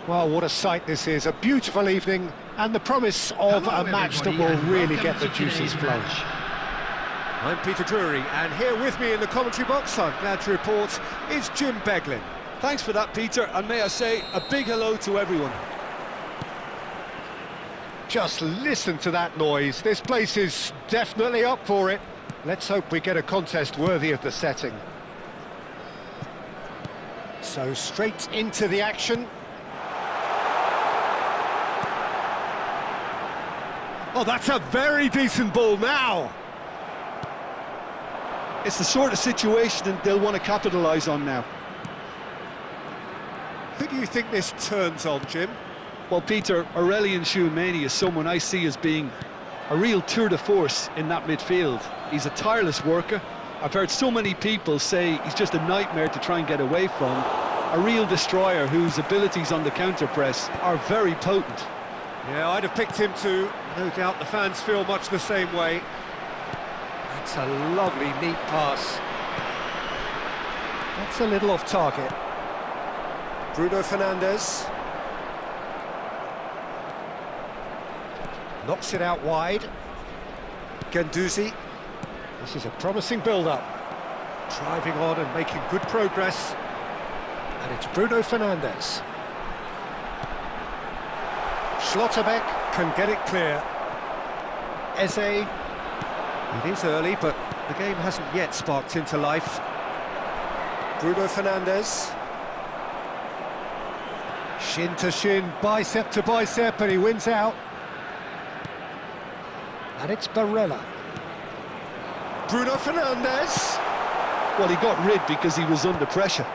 Well, what a sight this is. A beautiful evening and the promise of a match that will really get the juices flowing. I'm Peter Drury, and here with me in the commentary box, I'm glad to report, is Jim Beglin. Thanks for that, Peter, and may I say a big hello to everyone. Just listen to that noise. This place is definitely up for it. Let's hope we get a contest worthy of the setting. So straight into the action. Oh, that's a very decent ball now. It's the sort of situation that they'll want to capitalise on now. Who do you think this turns on, Jim? Well, Peter, Aurelien Tchouameni is someone I see as being a real tour de force in that midfield. He's a tireless worker. I've heard so many people say he's just a nightmare to try and get away from. A real destroyer whose abilities on the counter-press are very potent. Yeah, I'd have picked him too. No doubt the fans feel much the same way. That's a lovely, neat pass. That's a little off target. Bruno Fernandes. Knocks it out wide. Guendouzi. This is a promising build-up. Driving on and making good progress. And it's Bruno Fernandes. Schlotterbeck can get it clear. Eze. It is early, but the game hasn't yet sparked into life. Bruno Fernandes. Shin to shin, bicep to bicep, and he wins out. And it's Barella. Bruno Fernandes. Well, he got rid because he was under pressure.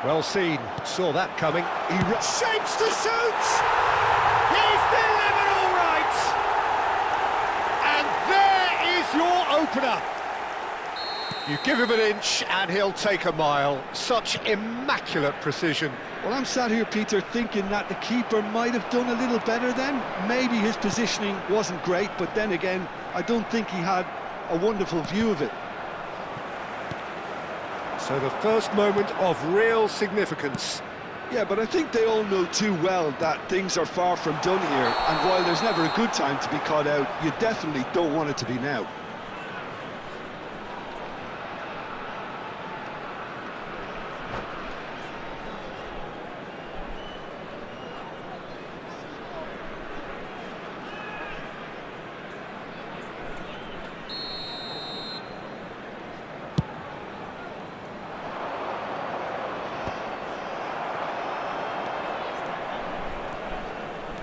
Well seen, saw that coming. He shapes to shoot! He's delivered all right! And there is your opener. You give him an inch and he'll take a mile. Such immaculate precision. Well, I'm sat here, Peter, thinking that the keeper might have done a little better then. Maybe his positioning wasn't great, but then again, I don't think he had a wonderful view of it. So the first moment of real significance. Yeah, but I think they all know too well that things are far from done here, and while there's never a good time to be caught out, you definitely don't want it to be now.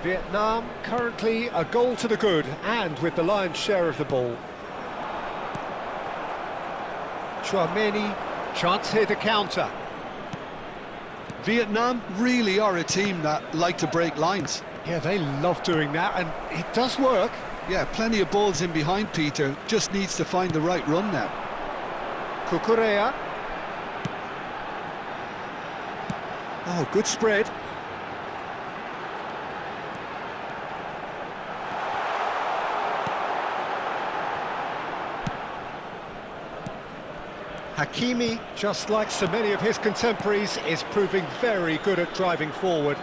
Vietnam currently a goal to the good and with the lion's share of the ball. Tchouameni, chance here to counter. Vietnam really are a team that like to break lines. Yeah, they love doing that, and it does work. Yeah, plenty of balls in behind Peter, just needs to find the right run now. Cucurella. Oh, good spread. Hakimi, just like so many of his contemporaries, is proving very good at driving forward.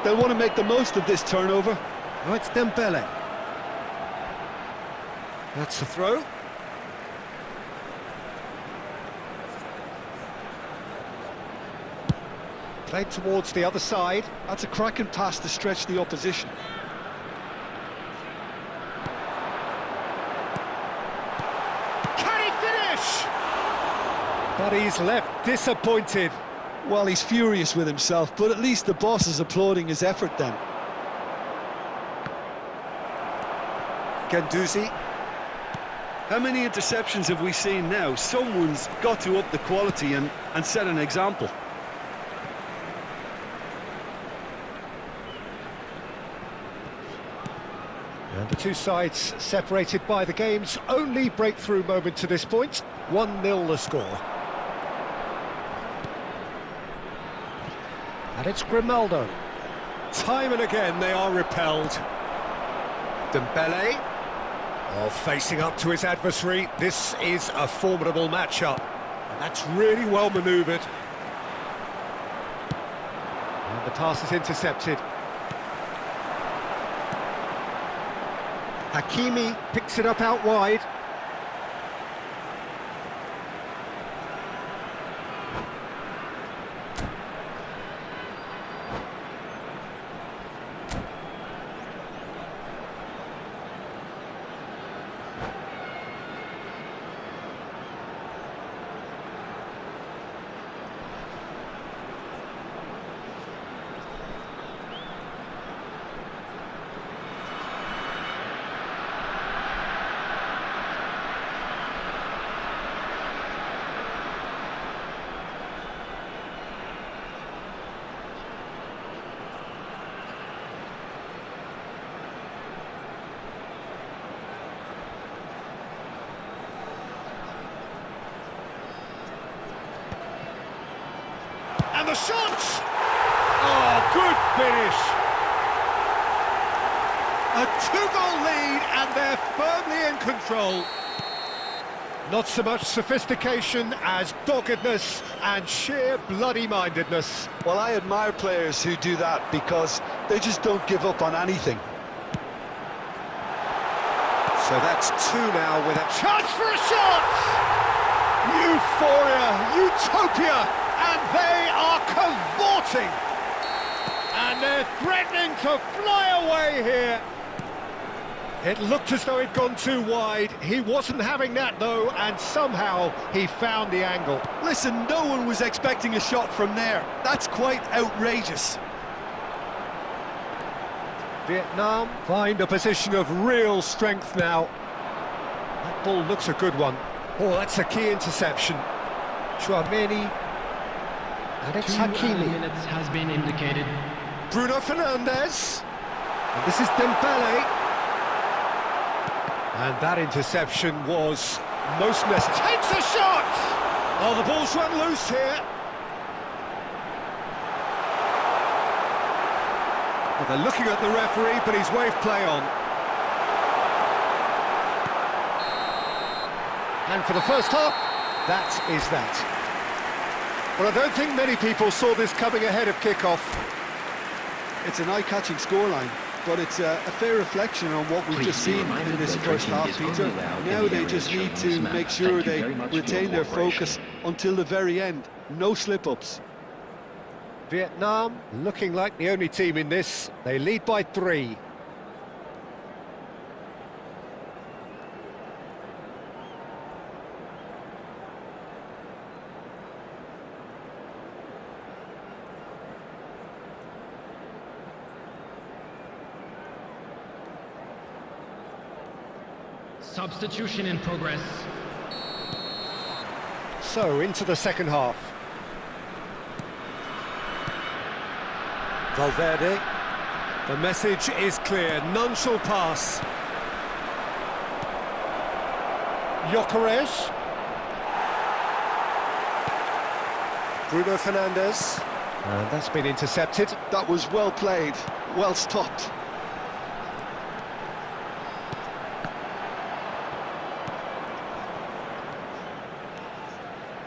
They'll want to make the most of this turnover. Oh, it's Dembele. That's the throw. Played towards the other side. That's a cracking pass to stretch the opposition. But he's left disappointed. Well, he's furious with himself, but at least the boss is applauding his effort then. Guendouzi. How many interceptions have we seen now? Someone's got to up the quality and set an example. And the two sides separated by the game's only breakthrough moment to this point. 1-0 the score. And it's Grimaldo. Time and again they are repelled. Dembele. Well, facing up to his adversary, this is a formidable matchup. And that's really well manoeuvred. And the pass is intercepted. Hakimi picks it up out wide. And the shot! Oh, good finish! A two-goal lead, and they're firmly in control. Not so much sophistication as doggedness and sheer bloody-mindedness. Well, I admire players who do that because they just don't give up on anything. So that's two now with a Chance for a shot! Euphoria, utopia! And they are cavorting! And they're threatening to fly away here! It looked as though he'd gone too wide. He wasn't having that, though, and somehow he found the angle. Listen, no one was expecting a shot from there. That's quite outrageous. Vietnam find a position of real strength now. That ball looks a good one. Oh, that's a key interception. Chouameni. And it's Hakimi. Minutes has been indicated. Bruno Fernandes. And this is Dembele. And that interception was most necessary. Takes a shot! Oh, the ball's run loose here. Well, they're looking at the referee, but he's waved play on. And for the first half, that is that. Well, I don't think many people saw this coming ahead of kickoff. It's an eye-catching scoreline, but it's a fair reflection on what we've just seen in this first half, Peter. Now they just need to make sure they retain their focus until the very end. No slip-ups. Vietnam looking like the only team in this. They lead by 3. Substitution in progress. So, into the second half. Valverde. The message is clear. None shall pass. Gyökeres. Bruno Fernandes. And that's been intercepted. That was well played, well stopped.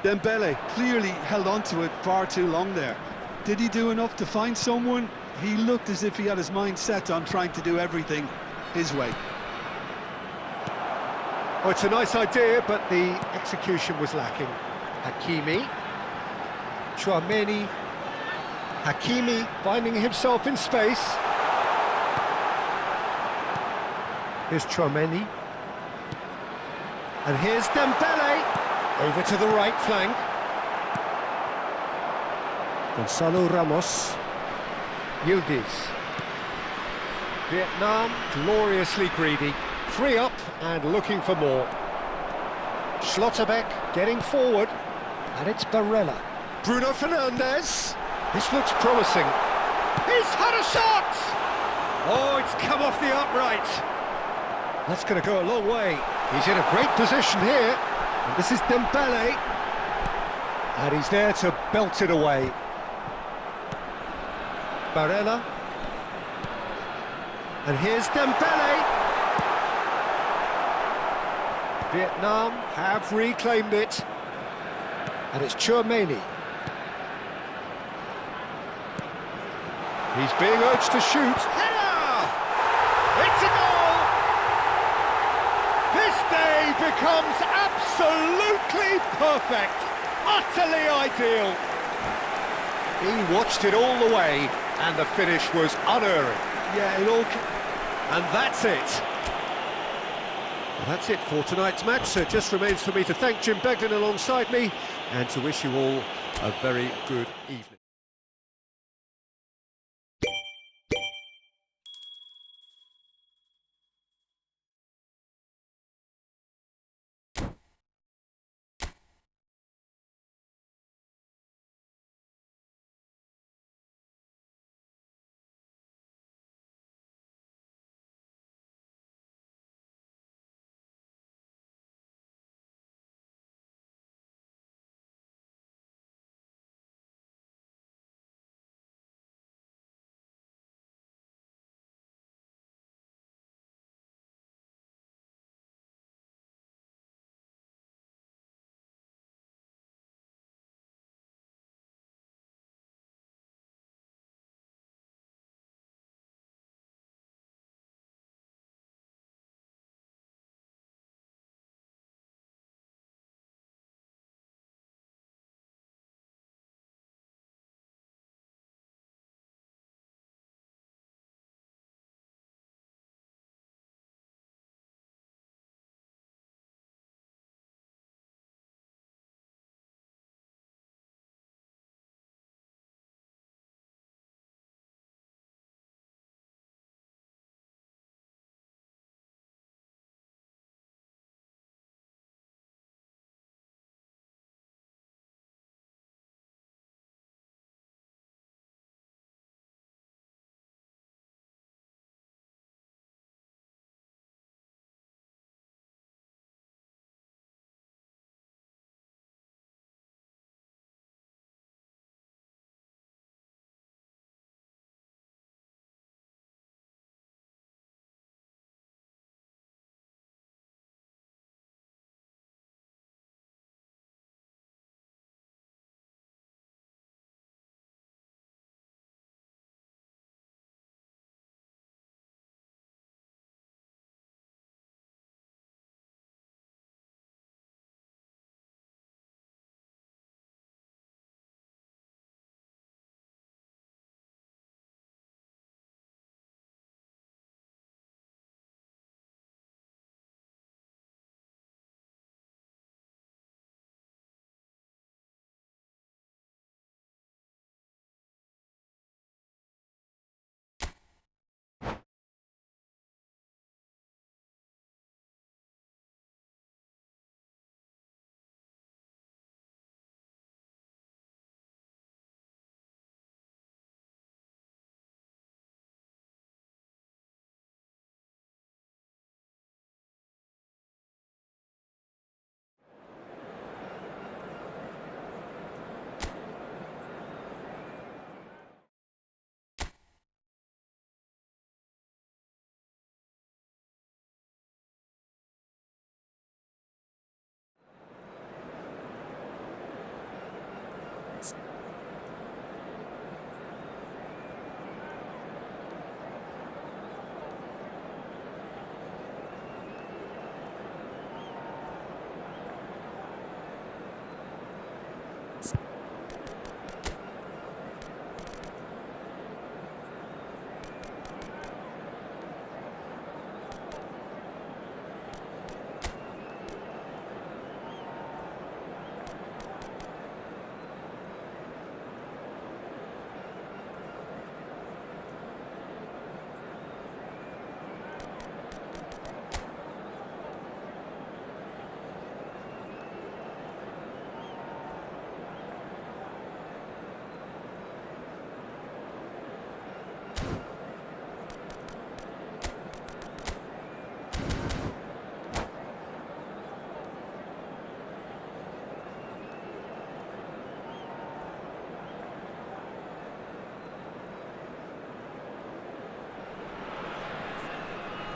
Dembele clearly held on to it far too long there. Did he do enough to find someone? He looked as if he had his mind set on trying to do everything his way. Oh, it's a nice idea, but the execution was lacking. Hakimi. Chouameni. Hakimi finding himself in space. Here's Chouameni. And here's Dembele. Over to the right flank. Gonzalo Ramos. Yildiz. Vietnam gloriously greedy. 3 up and looking for more. Schlotterbeck getting forward. And it's Barella. Bruno Fernandes. This looks promising. He's had a shot! Oh, it's come off the upright. That's going to go a long way. He's in a great position here. And this is Dembele. And he's there to belt it away. Barella. And here's Dembele. Vietnam have reclaimed it. And it's Chouameni. He's being urged to shoot. Header! It's a goal! This day becomes absolutely perfect, utterly ideal. He watched it all the way, and the finish was unerring. Yeah, it all... And that's it. Well, that's it for tonight's match, so it just remains for me to thank Jim Beglin alongside me, and to wish you all a very good evening.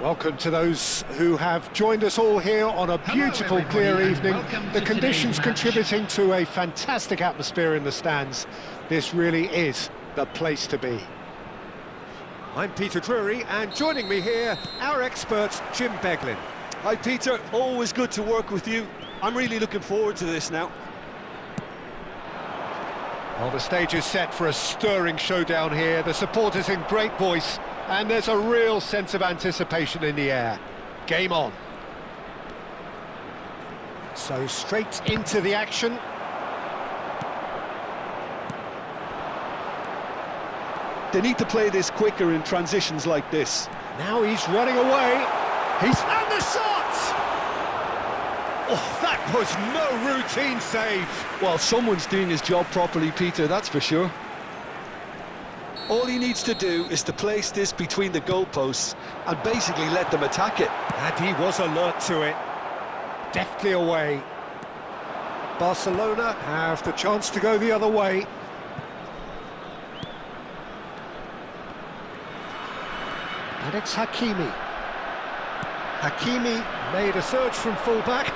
Welcome to those who have joined us all here on a beautiful, everybody, clear and evening. welcome The to conditions today's match. contributing to a fantastic atmosphere in the stands. This really is the place to be. I'm Peter Drury, and joining me here, our expert, Jim Beglin. Hi Peter, always good to work with you. I'm really looking forward to this now. Well, the stage is set for a stirring showdown here. The supporters in great voice, and there's a real sense of anticipation in the air. Game on. So straight into the action. They need to play this quicker in transitions like this. Now he's running away. And the shot! Oh, that was no routine save. Well, someone's doing his job properly, Peter, that's for sure. All he needs to do is to place this between the goalposts and basically let them attack it. And he was alert to it. Deftly away. Barcelona have the chance to go the other way. And it's Hakimi. Hakimi made a surge from fullback,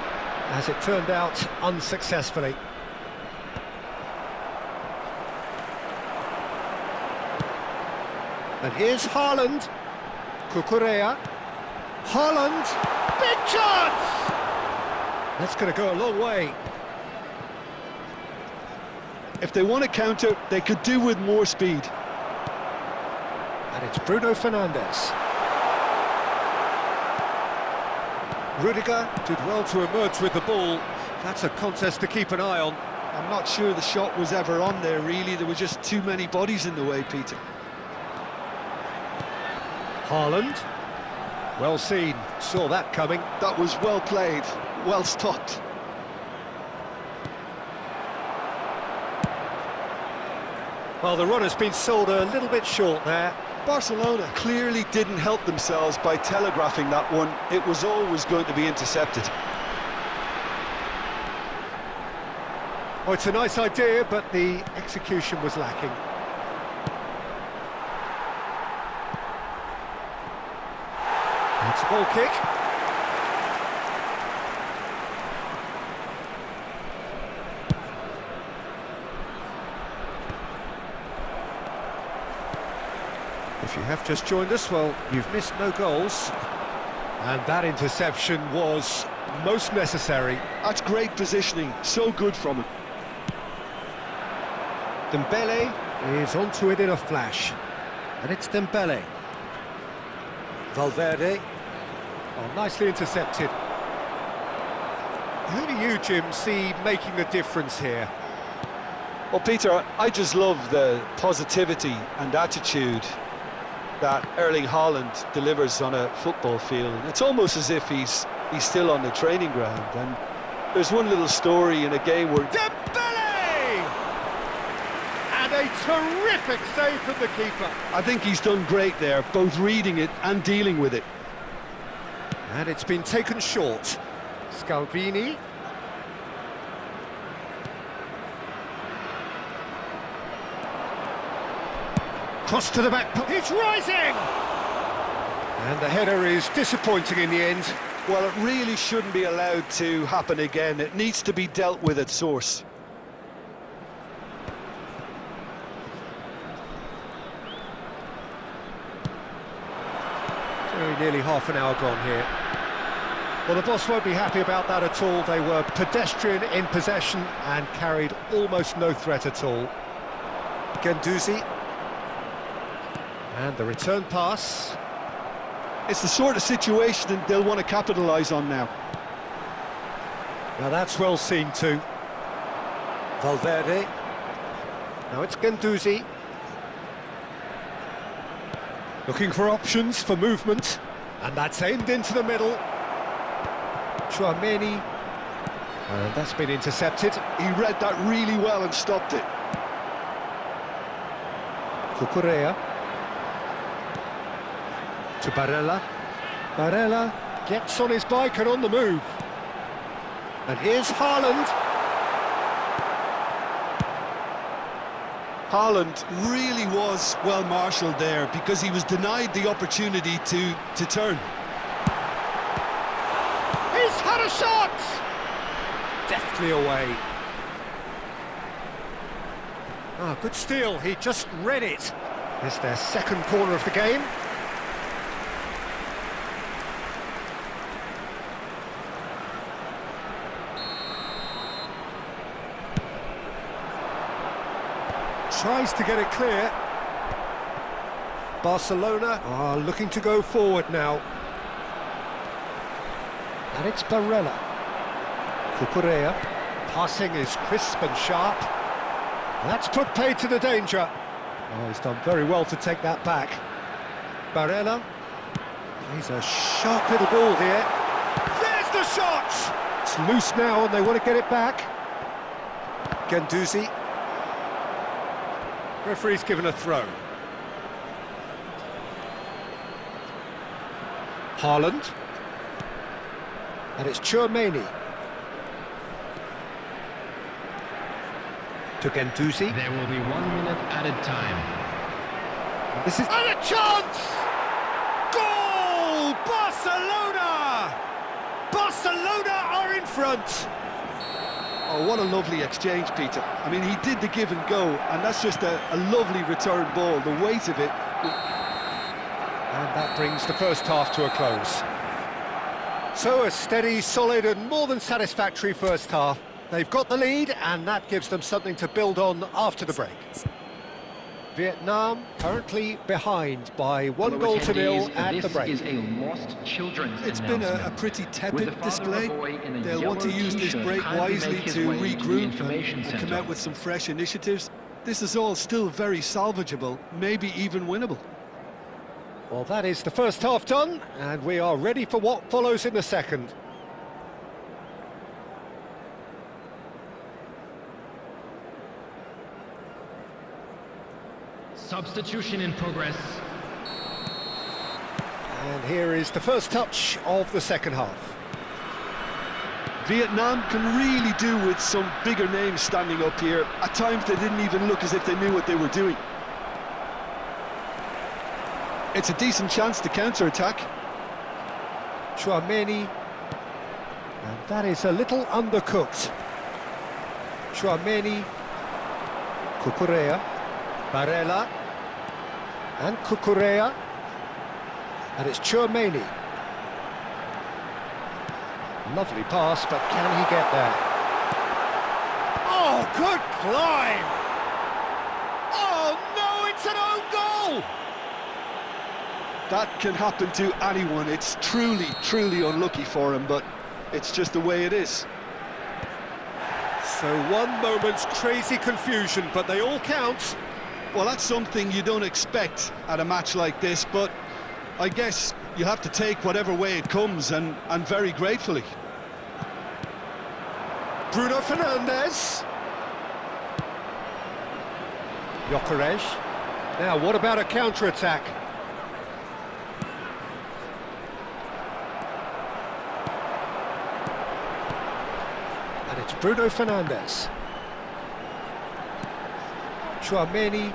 as it turned out unsuccessfully. And here's Haaland. Cucurella. Haaland. Big chance! That's going to go a long way. If they want to counter, they could do with more speed. And it's Bruno Fernandes. Rudiger did well to emerge with the ball. That's a contest to keep an eye on. I'm not sure the shot was ever on there, really. There were just too many bodies in the way, Peter. Haaland. Well seen, saw that coming. That was well played, well stopped. Well, the run has been sold a little bit short there. Barcelona clearly didn't help themselves by telegraphing that one. It was always going to be intercepted. Oh, it's a nice idea, but the execution was lacking. It's a goal kick. If you have just joined us, well, you've missed no goals. And that interception was most necessary. That's great positioning, so good from him. Dembele is onto it in a flash. And it's Dembele. Valverde. Oh, nicely intercepted. Who do you, Jim, see making the difference here? Well, Peter, I just love the positivity and attitude that Erling Haaland delivers on a football field. It's almost as if he's still on the training ground. And there's one little story in a game where Dembele! And a terrific save from the keeper. I think he's done great there, both reading it and dealing with it. And it's been taken short. Scalvini. Cross to the back. It's rising! And the header is disappointing in the end. Well, it really shouldn't be allowed to happen again. It needs to be dealt with at source. Very nearly half an hour gone here. Well, the boss won't be happy about that at all. They were pedestrian in possession and carried almost no threat at all. Guendouzi. And the return pass. It's the sort of situation that they'll want to capitalise on now. Now that's well seen too. Valverde. Now it's Guendouzi. Looking for options for movement. And that's aimed into the middle. Tchouaméni. And that's been intercepted. He read that really well and stopped it. Cucurella. To Barella. Barella gets on his bike and on the move. And here's Haaland. Haaland really was well marshalled there because he was denied the opportunity to turn. He's had a shot! Deftly away. Ah, good steal, he just read it. It's their second corner of the game. Tries to get it clear. Barcelona are looking to go forward now. And it's Barella. Cucurella. Passing is crisp and sharp. That's put paid to the danger. Oh, he's done very well to take that back. Barella. He's a sharp little ball here. There's the shot! It's loose now and they want to get it back. Guendouzi. Referee's given a throw. Haaland. And it's Tchouaméni. To Guendouzi. There will be 1 minute added time. This is... And a chance! Goal! Barcelona! Barcelona are in front! Oh, what a lovely exchange, Peter. I mean, he did the give and go, and that's just a lovely return ball. The weight of it. And that brings the first half to a close. So a steady, solid and more than satisfactory first half. They've got the lead and that gives them something to build on after the break. Vietnam currently behind by 1 goal to nil at the break. This is a lost children's It's been a pretty tepid display. They'll want to use this break wisely to regroup and come out with some fresh initiatives. This is all still very salvageable, maybe even winnable. Well, that is the first half done, and we are ready for what follows in the second. Substitution in progress. And here is the first touch of the second half. Vietnam can really do with some bigger names standing up here. At times they didn't even look as if they knew what they were doing. It's a decent chance to counter-attack. Tchouaméni, and that is a little undercooked. Tchouaméni, Cucurella, Barella, and Cucurella, and it's Tchouaméni. Lovely pass, but can he get there? Oh, good climb! Oh no, it's an own goal! That can happen to anyone. It's truly, truly unlucky for him, but it's just the way it is. So one moment's crazy confusion, but they all count. Well, that's something you don't expect at a match like this, but I guess you have to take whatever way it comes, and very gratefully. Bruno Fernandes. Gyökeres. Now, what about a counter-attack? And it's Bruno Fernandes. Tchouaméni.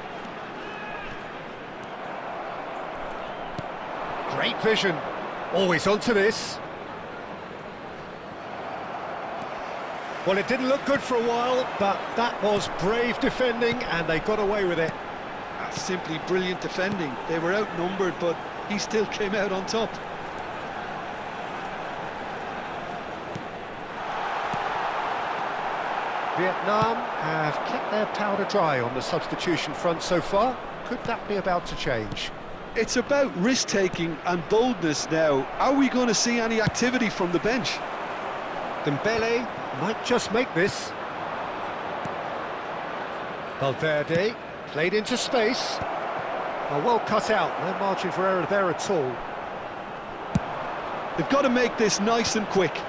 Great vision. Always onto this. Well, it didn't look good for a while, but that was brave defending, and they got away with it. That's simply brilliant defending. They were outnumbered, but he still came out on top. Vietnam have kept their powder dry on the substitution front so far. Could that be about to change? It's about risk-taking and boldness now. Are we going to see any activity from the bench? Dembele might just make this. Valverde played into space. Oh, well cut out, no margin for error there at all. They've got to make this nice and quick.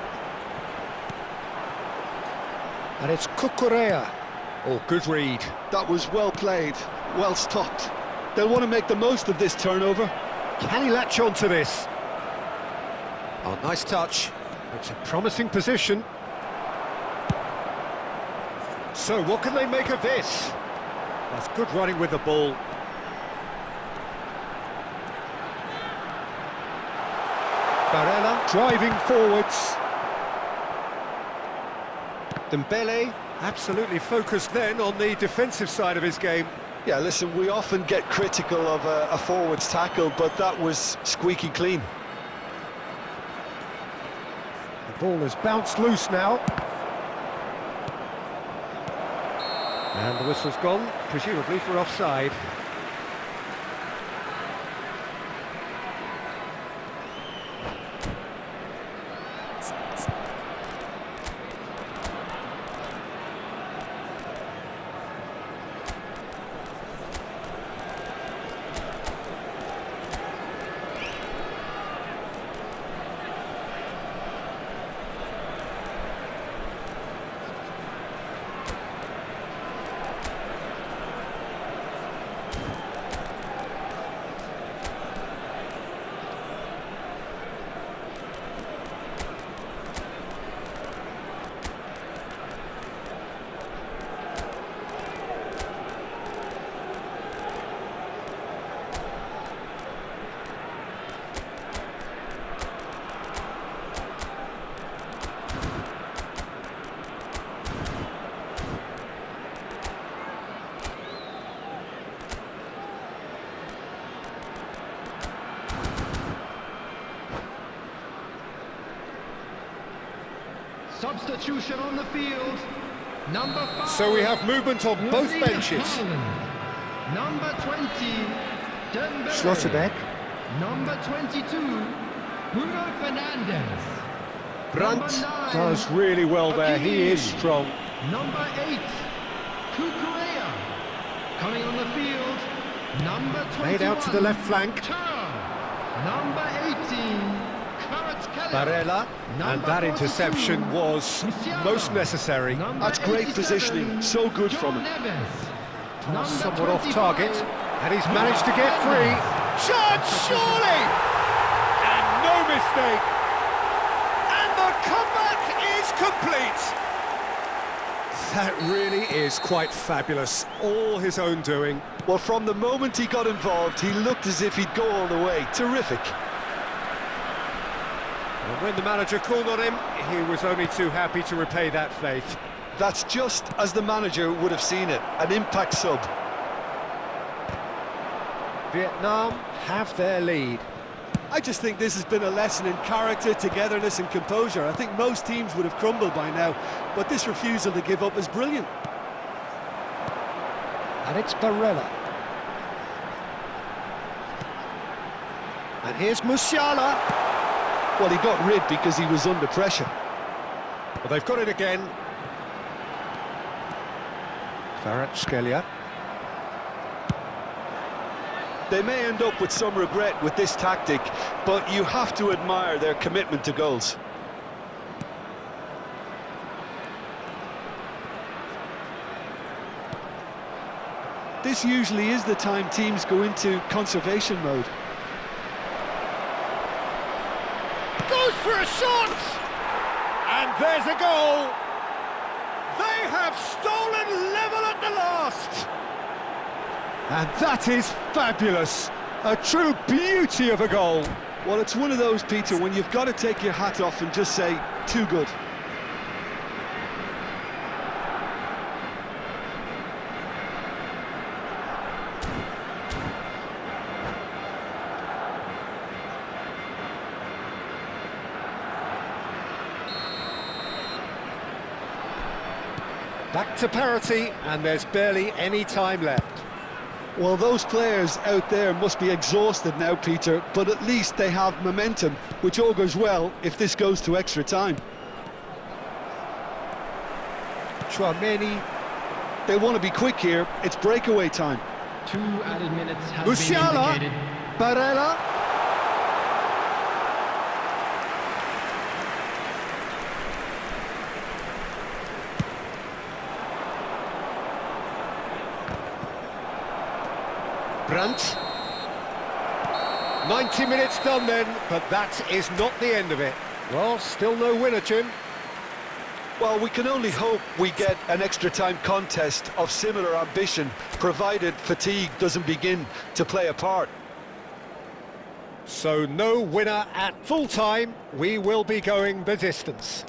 And it's Cucurella. Oh, good read. That was well played, well stopped. They'll want to make the most of this turnover. Can he latch on to this? Oh, nice touch. It's a promising position. So, what can they make of this? That's good running with the ball. Barella driving forwards. Dembele, absolutely focused then on the defensive side of his game. Yeah, listen, we often get critical of a forward's tackle, but that was squeaky clean. The ball has bounced loose now. And the whistle's gone, presumably for offside. Substitution on the field. Number 5. So we have movement on both benches. Number 20, Dembele. Schlotterbeck. Number 22, Bruno Fernandes. Brandt Number 9, does really well there, he is strong. Number 8, Kukurea. Coming on the field, number 21. Made out to the left flank. Turn. Number 18, Barella, and that interception was most necessary. That's great positioning, so good from him. Somewhat off target, and he's managed to get free. Shot, surely! And no mistake! And the comeback is complete! That really is quite fabulous, all his own doing. Well, from the moment he got involved, he looked as if he'd go all the way. Terrific. And when the manager called on him, he was only too happy to repay that faith. That's just as the manager would have seen it, an impact sub. Vietnam have their lead. I just think this has been a lesson in character, togetherness and composure. I think most teams would have crumbled by now, but this refusal to give up is brilliant. And it's Barella. And here's Musiala. Well, he got rid because he was under pressure. Well, they've got it again. Kvaratskhelia. They may end up with some regret with this tactic, but you have to admire their commitment to goals. This usually is the time teams go into conservation mode. Goes for a shot! And there's a goal! They have stolen level at the last! And that is fabulous! A true beauty of a goal! Well, it's one of those, Peter, when you've got to take your hat off and just say, too good. Back to parity, and there's barely any time left. Well, those players out there must be exhausted now, Peter, but at least they have momentum, which augurs well if this goes to extra time. Chouameni. They want to be quick here, it's breakaway time. 2 added minutes have Musiala. been indicated. Barella. Brandt. 90 minutes done then, but that is not the end of it. Well, still no winner, Jim. Well, we can only hope we get an extra time contest of similar ambition, provided fatigue doesn't begin to play a part. So no winner at full time. We will be going the distance.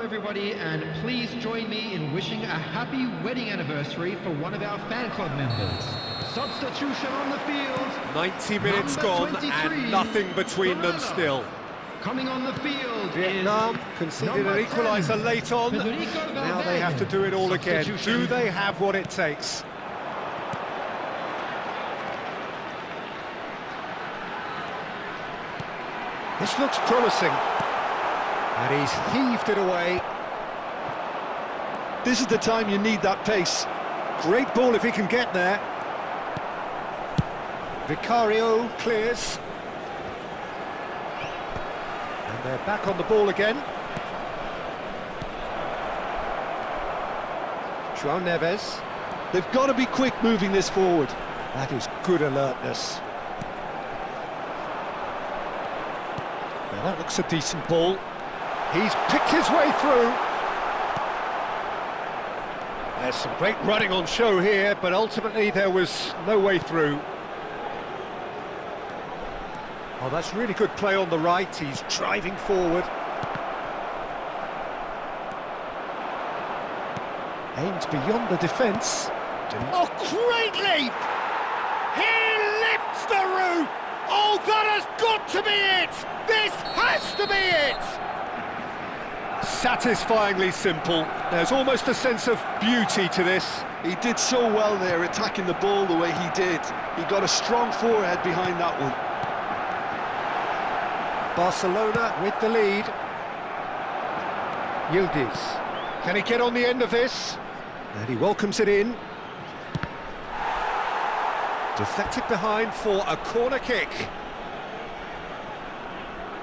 everybody, and please join me in wishing a happy wedding anniversary for one of our fan club members. Substitution on the field. 90 minutes Number gone 23, and nothing between them Granada. still. Coming on the field Vietnam is conceded number an equaliser 10, late on. Federico Now they have to do it all again. Substitution. Do they have what it takes? This looks promising. And he's heaved it away. This is the time you need that pace. Great ball if he can get there. Vicario clears. And they're back on the ball again. João Neves. They've got to be quick moving this forward. That is good alertness. Now that looks a decent ball. He's picked his way through. There's some great running on show here, but ultimately there was no way through. Oh, that's really good play on the right. He's driving forward. Aims beyond the defence. Oh, great leap! He lifts the roof! Oh, that has got to be it! This has to be it! Satisfyingly simple. There's almost a sense of beauty to this. He did so well there, attacking the ball the way he did. He got a strong forehead behind that one. Barcelona with the lead. Yildiz. Can he get on the end of this? And he welcomes it in. Deflected behind for a corner kick.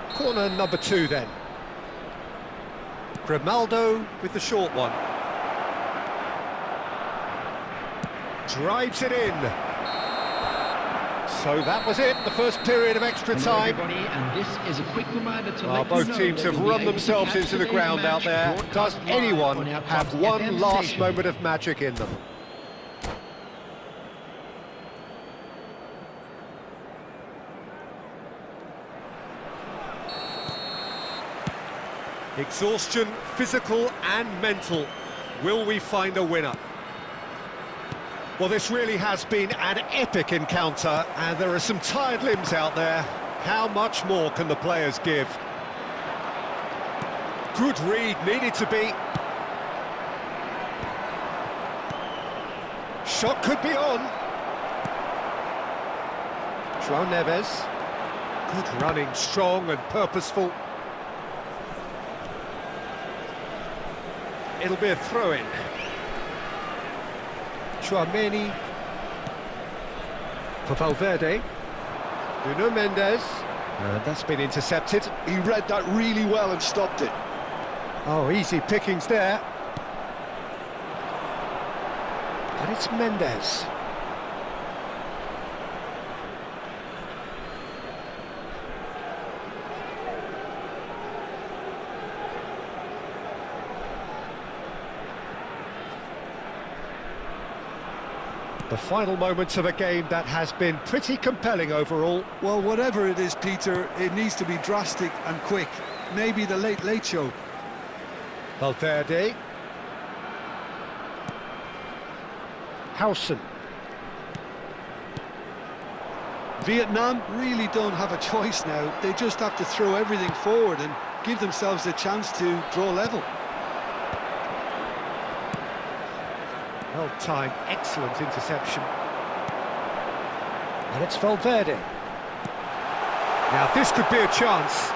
Corner number 2 then. Grimaldo with the short one. Drives it in. So that was it, the first period of extra Hello time. everybody, and this is a quick reminder to let you Both know teams that have we'll be run able to themselves catch into the today's ground out match there. broadcast Does live anyone on our have Potw one FM last station. moment of magic in them? Exhaustion, physical and mental. Will we find a winner? Well, this really has been an epic encounter, and there are some tired limbs out there. How much more can the players give? Good read, needed to be. Shot could be on. João Neves. Good running, strong and purposeful. It'll be a throw-in. Chouameni for Valverde. Nuno Mendes. And that's been intercepted. He read that really well and stopped it. Oh, easy pickings there. And it's Mendes. The final moments of a game that has been pretty compelling overall. Well, whatever it is, Peter, it needs to be drastic and quick. Maybe the late show. Valverde. Howson. Vietnam really don't have a choice now. They just have to throw everything forward and give themselves a chance to draw level. Well-timed, excellent interception. And it's Valverde. Now this could be a chance.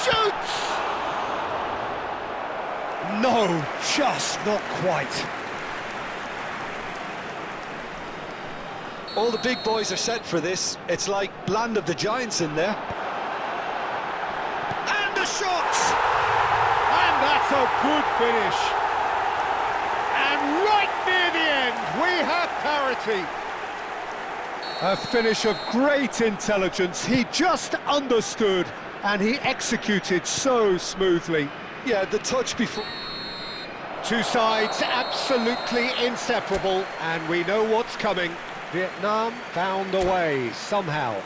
Shoots! No, just not quite. All the big boys are set for this. It's like land of the giants in there. And a shot! And that's a good finish. And right near the end, we have parity. A finish of great intelligence. He just understood and he executed so smoothly. Yeah, the touch before. Two sides absolutely inseparable, and we know what's coming. Vietnam found a way somehow.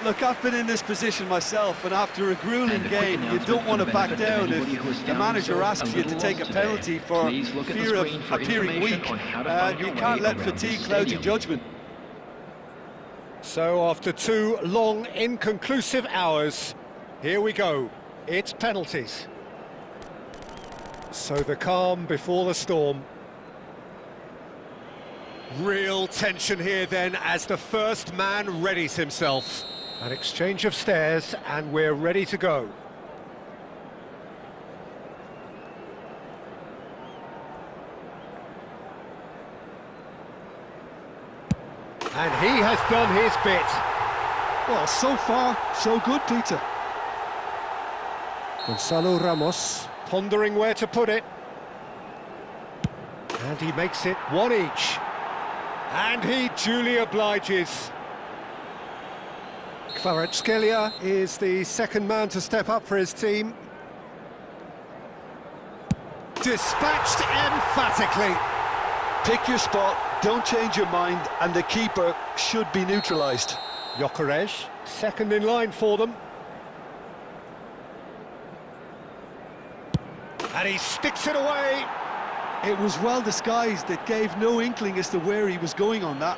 Look, I've been in this position myself, and after a grueling game, you don't want to back down if the manager asks you to take a penalty for fear of appearing weak. You can't let fatigue cloud your judgment. So after 2 long, inconclusive hours, here we go. It's penalties. So the calm before the storm. Real tension here then as the first man readies himself. An exchange of stares and we're ready to go. And he has done his bit. Well, so far, so good, Peter. Gonzalo Ramos pondering where to put it. And he makes it 1 each. And he duly obliges. Kvaratskhelia is the second man to step up for his team. Dispatched emphatically. Pick your spot, don't change your mind, and the keeper should be neutralised. Gyökeres, second in line for them. And he sticks it away. It was well disguised, it gave no inkling as to where he was going on that.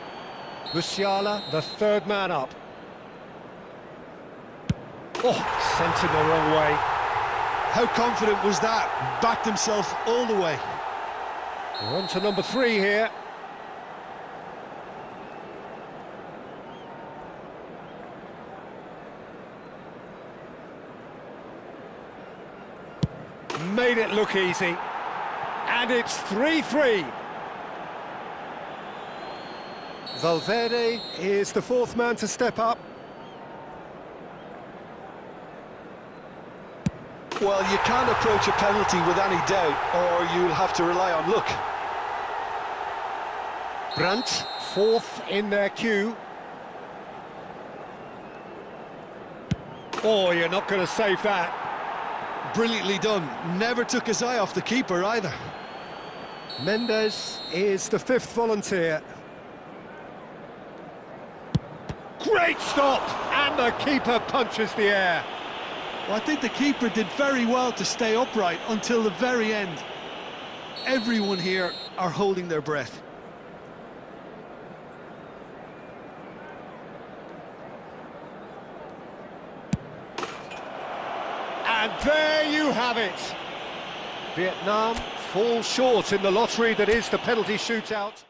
Musiala, the third man up. Oh, sent him the wrong way. How confident was that? Backed himself all the way. We're on to number 3 here. Made it look easy. And it's 3-3. Valverde is the fourth man to step up. Well, you can't approach a penalty with any doubt, or you'll have to rely on luck. Brandt, fourth in their queue. Oh, you're not going to save that. Brilliantly done. Never took his eye off the keeper either. Mendes is the fifth volunteer. Great stop! And the keeper punches the air. Well, I think the keeper did very well to stay upright until the very end. Everyone here are holding their breath. And there you have it. Vietnam fall short in the lottery that is the penalty shootout.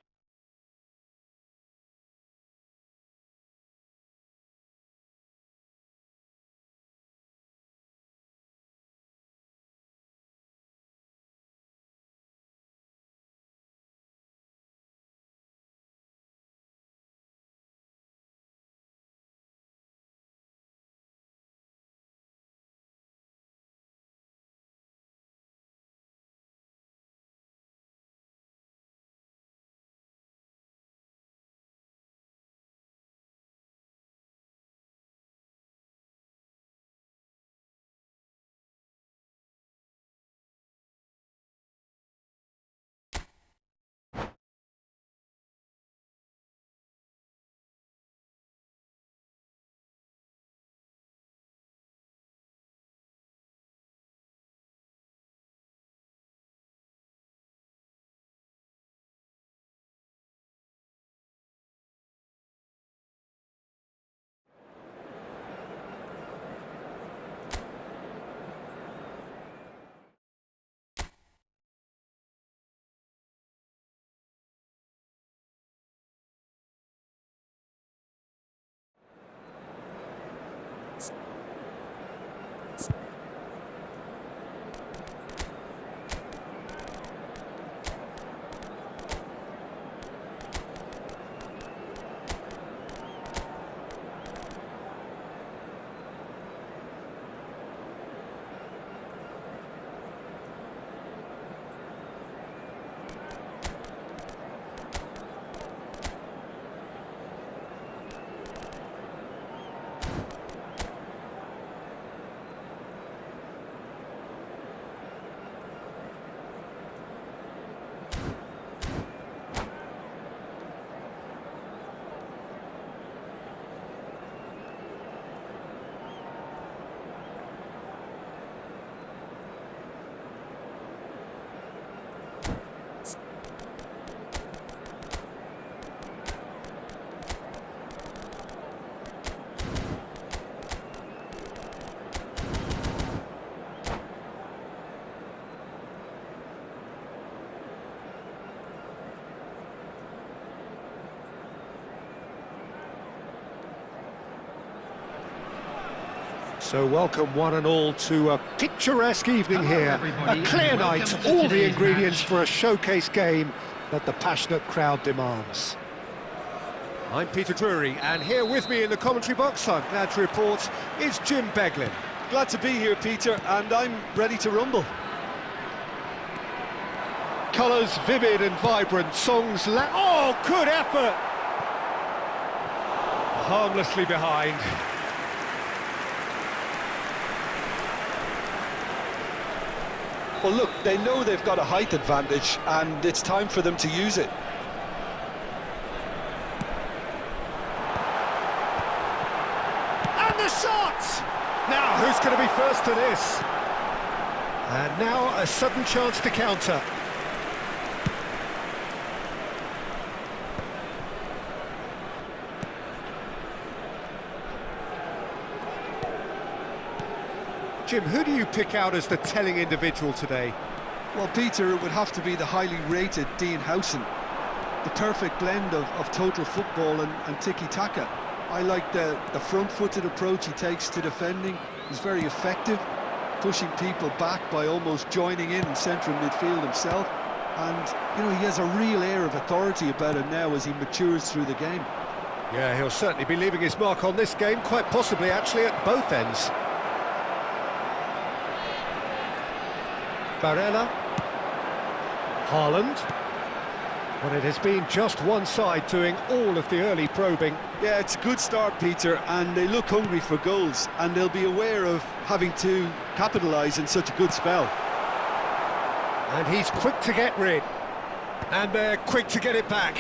So welcome one and all to a picturesque evening Hello, here. everybody, A clear and night, welcome to all the today's ingredients match. for a showcase game that the passionate crowd demands. I'm Peter Drury, and here with me in the commentary box, I'm glad to report, is Jim Beglin. Glad to be here, Peter, and I'm ready to rumble. Colours vivid and vibrant, songs oh, good effort! Harmlessly behind. Well, look, they know they've got a height advantage, and it's time for them to use it. And the shot! Now, who's going to be first to this? And now a sudden chance to counter. Jim, who do you pick out as the telling individual today? Well, Peter, it would have to be the highly rated Dean Howson. The perfect blend of total football and tiki-taka. I like the front-footed approach he takes to defending. He's very effective, pushing people back by almost joining in central midfield himself. And, you know, he has a real air of authority about him now as he matures through the game. Yeah, he'll certainly be leaving his mark on this game, quite possibly actually at both ends. Barella. Haaland. But it has been just one side doing all of the early probing. Yeah, it's a good start, Peter, and they look hungry for goals, and they'll be aware of having to capitalise in such a good spell. And he's quick to get rid. And they're quick to get it back.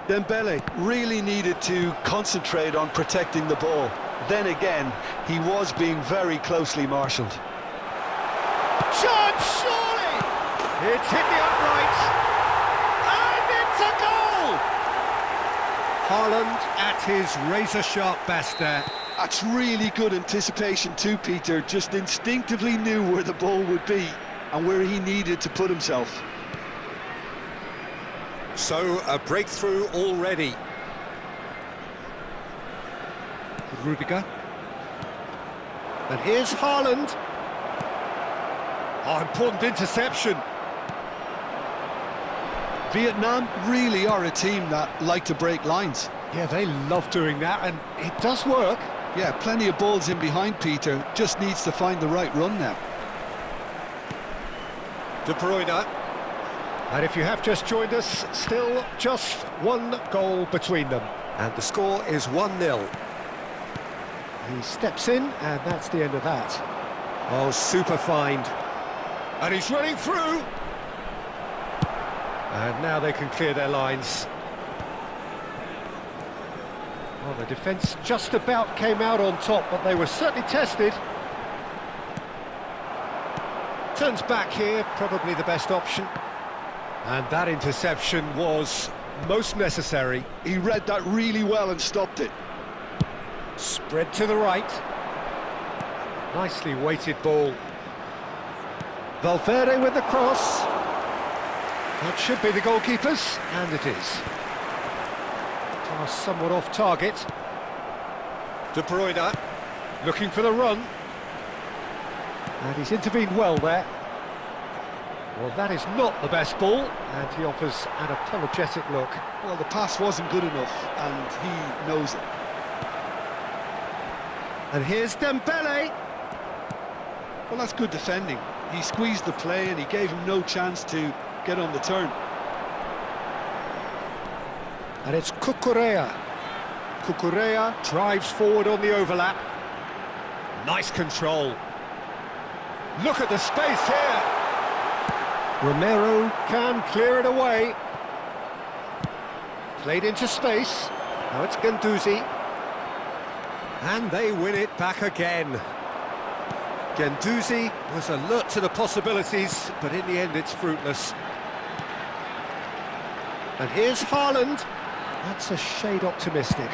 Dembele really needed to concentrate on protecting the ball. Then again, he was being very closely marshalled. Chance, surely! It's hit the upright. And it's a goal! Haaland at his razor-sharp best there. That's really good anticipation too, Peter. Just instinctively knew where the ball would be and where he needed to put himself. So, a breakthrough already. Rudiger. And here's Haaland. Oh, important interception. Vietnam really are a team that like to break lines. Yeah, they love doing that, and it does work. Yeah, plenty of balls in behind Peter. Just needs to find the right run now. De Bruyne. And if you have just joined us, still just one goal between them. And the score is 1-0. He steps in, and that's the end of that. Oh, super find. And he's running through. And now they can clear their lines. Well, the defence just about came out on top, but they were certainly tested. Turns back here, probably the best option. And that interception was most necessary. He read that really well and stopped it. Spread to the right. Nicely weighted ball. Valverde with the cross. That should be the goalkeeper's, and it is. Pass somewhat off target. De Bruyne looking for the run. And he's intervened well there. Well, that is not the best ball, and he offers an apologetic look. Well, the pass wasn't good enough, and he knows it. And here's Dembele. Well, that's good defending. He squeezed the play and he gave him no chance to get on the turn. And it's Cucurella. Cucurella drives forward on the overlap. Nice control. Look at the space here. Romero can clear it away. Played into space. Now it's Guendouzi. And they win it back again. Guendouzi was alert to the possibilities, but in the end it's fruitless. And here's Haaland. That's a shade optimistic.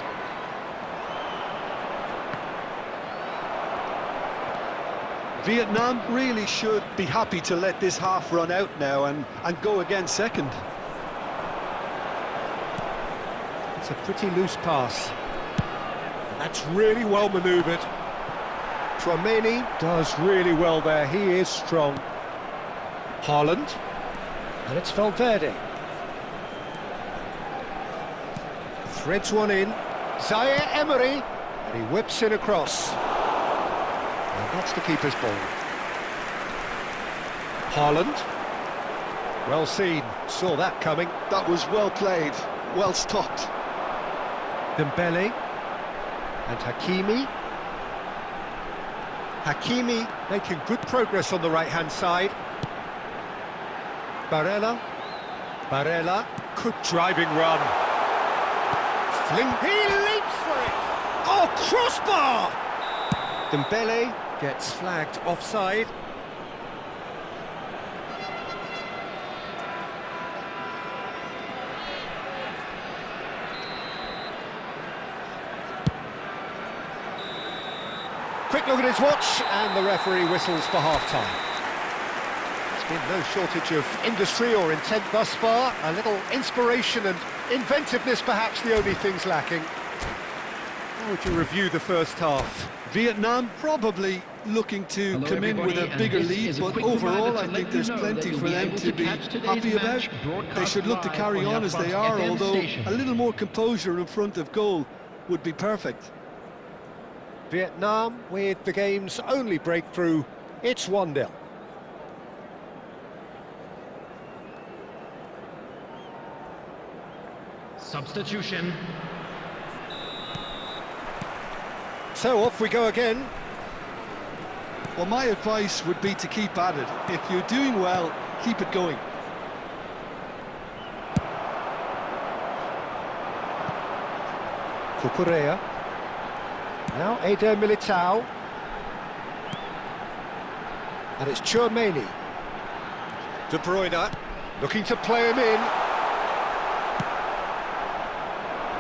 Vietnam really should be happy to let this half run out now and go again second. It's a pretty loose pass. That's really well manoeuvred. Tchouaméni does really well there, he is strong. Haaland, and it's Valverde. Threads one in, Zaire Emery, and he whips it across. And that's the keeper's ball. Haaland, well seen, saw that coming. That was well played, well stopped. Dembele, and Hakimi. Hakimi making good progress on the right-hand side. Barella, good driving run. Fling, he leaps for it! Oh, crossbar! Dembele gets flagged offside. Quick look at his watch, and the referee whistles for half-time. There's been no shortage of industry or intent thus far. A little inspiration and inventiveness, perhaps the only things lacking. How would you review the first half? Vietnam probably looking to come in with a bigger lead, but overall I think there's plenty for them to be happy about. They should look to carry on as they are, although a little more composure in front of goal would be perfect. Vietnam with the game's only breakthrough. It's 1-0. Substitution. So off we go again. Well, my advice would be to keep at it. If you're doing well, keep it going. Cucurella. Now Eder Militao. And it's Tchouaméni. De Bruyne looking to play him in.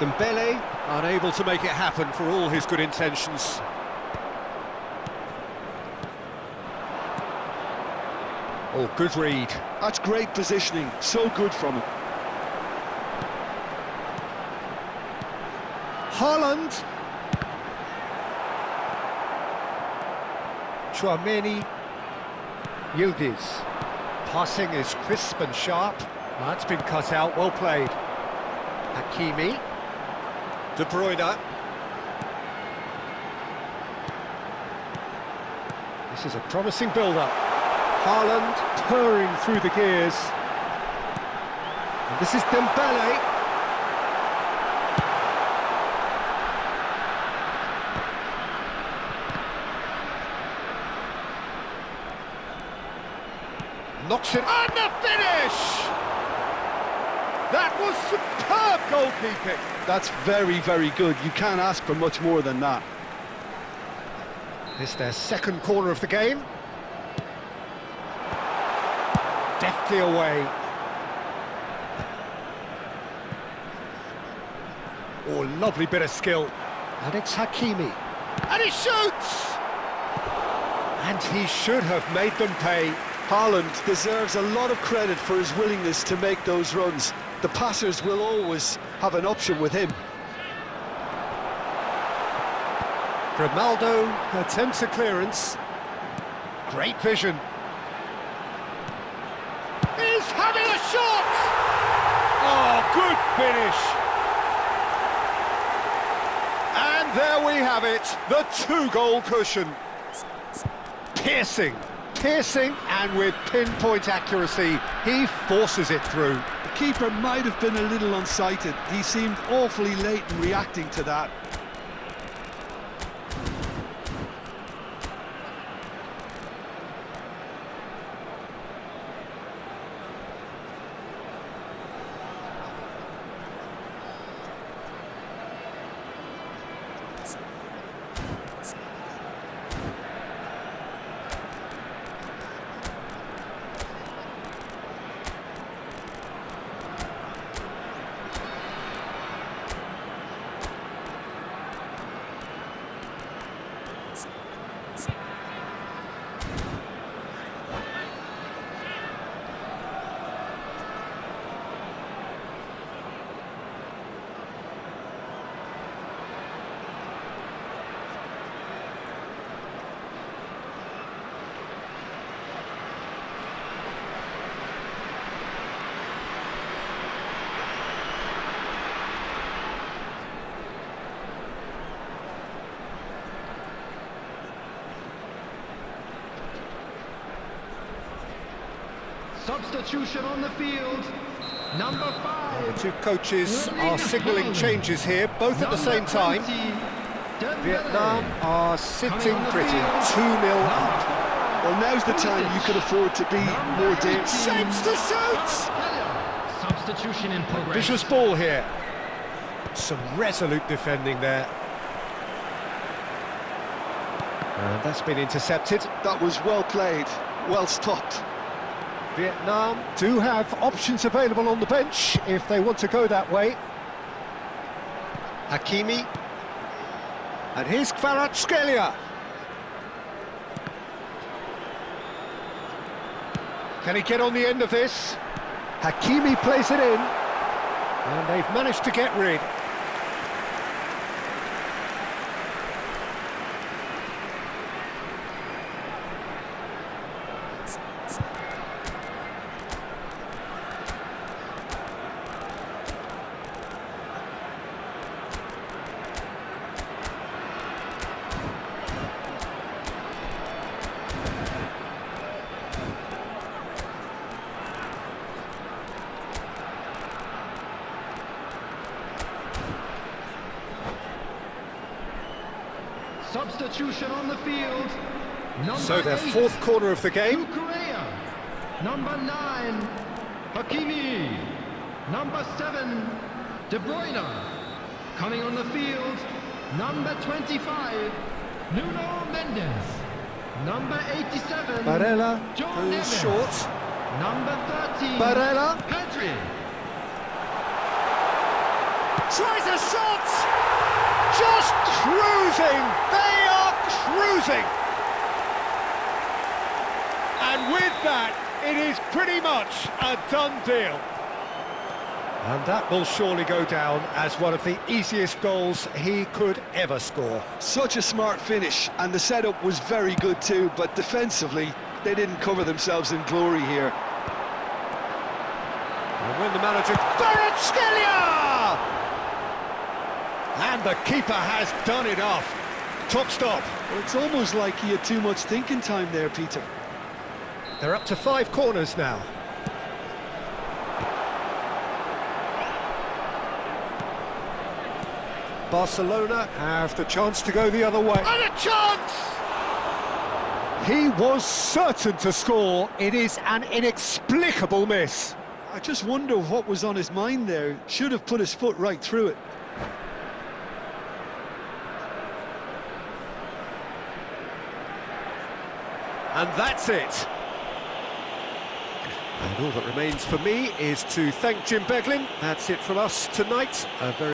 Dembele unable to make it happen for all his good intentions. Oh, good read. That's great positioning, so good from him. Haaland. Tchouaméni. Yildiz. Passing is crisp and sharp. That's been cut out, well played. Hakimi. De Bruyne. This is a promising build-up. Haaland purring through the gears. And this is Dembele. Knocks it, and the finish! That was superb goalkeeping. That's very, very good. You can't ask for much more than that. It's their second corner of the game. Deftly away. Oh, lovely bit of skill. And it's Hakimi. And he shoots! And he should have made them pay. Haaland deserves a lot of credit for his willingness to make those runs. The passers will always have an option with him. Grimaldo attempts a clearance. Great vision. He's having a shot! Oh, good finish! And there we have it, the two-goal cushion. Piercing, and with pinpoint accuracy, he forces it through. The keeper might have been a little unsighted. He seemed awfully late in reacting to that. Substitution on the field. Number 5. The two coaches are signalling changes here, both at the same time. Vietnam are sitting pretty, 2-0 up. Well, now's the time you could afford to be more dangerous. Shapes to shoot! Substitution in progress. Vicious ball here. Some resolute defending there. And that's been intercepted. That was well played, well stopped. Vietnam do have options available on the bench if they want to go that way. Hakimi. And here's Kvaratskhelia. Can he get on the end of this? Hakimi plays it in. And they've managed to get rid. Substitution on the field. So their fourth corner of the game. Korea. Number 9, Hakimi. Number 7, De Bruyne. Coming on the field, number 25, Nuno Mendes. Number 87, Barella Joe goes Neves. short. Number 13, Barella Pedri. tries a shot! Just cruising! They are cruising! And with that, it is pretty much a done deal. And that will surely go down as one of the easiest goals he could ever score. Such a smart finish, and the setup was very good too, but defensively, they didn't cover themselves in glory here. And when the manager... Kvaratskhelia! And the keeper has done it off. Top stop. Well, it's almost like he had too much thinking time there, Peter. They're up to 5 corners now. Barcelona have the chance to go the other way. And a chance! He was certain to score. It is an inexplicable miss. I just wonder what was on his mind there. Should have put his foot right through it. And that's it. And all that remains for me is to thank Jim Beglin. That's it from us tonight. A very